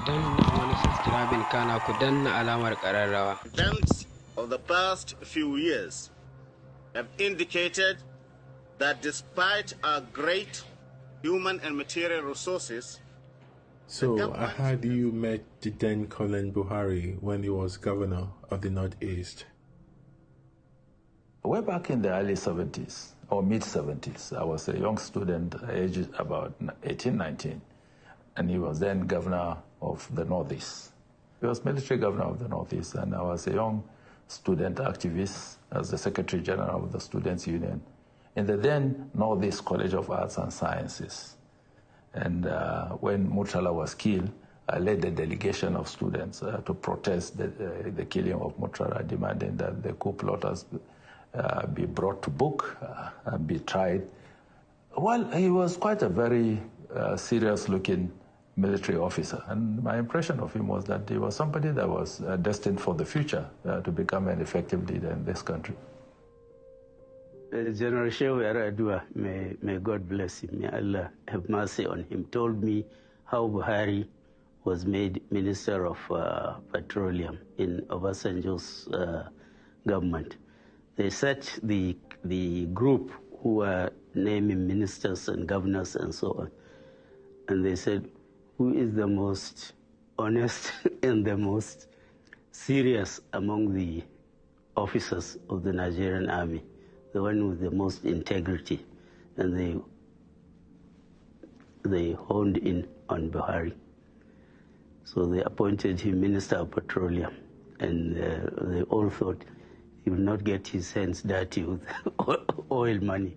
wani subscribing kana ku danna alamar ƙararrawa. Events of the past few years have indicated that despite our great human and material resources. So I heard you met the then Colin Buhari when he was governor of the Northeast. Way back in the early 70s or mid 70s, I was a young student, aged about 18, 19, and he was then governor of the Northeast. He was military governor of the Northeast, and I was a young student activist as the Secretary General of the Students' Union in the then Northeast College of Arts and Sciences. And when Murtala was killed, I led the delegation of students to protest the killing of Murtala, demanding that the coup plotters be brought to book and be tried. Well, he was quite a very serious-looking military officer, and my impression of him was that he was somebody that was destined for the future to become an effective leader in this country. General Shehu Yaradua, may God bless him, may Allah have mercy on him, told me how Buhari was made Minister of Petroleum in Obasanjo's government. They set the group who were naming ministers and governors and so on, and they said, who is the most honest and the most serious among the officers of the Nigerian army? The one with the most integrity, and they honed in on Buhari. So they appointed him Minister of Petroleum, and they all thought he will not get his hands dirty with oil money.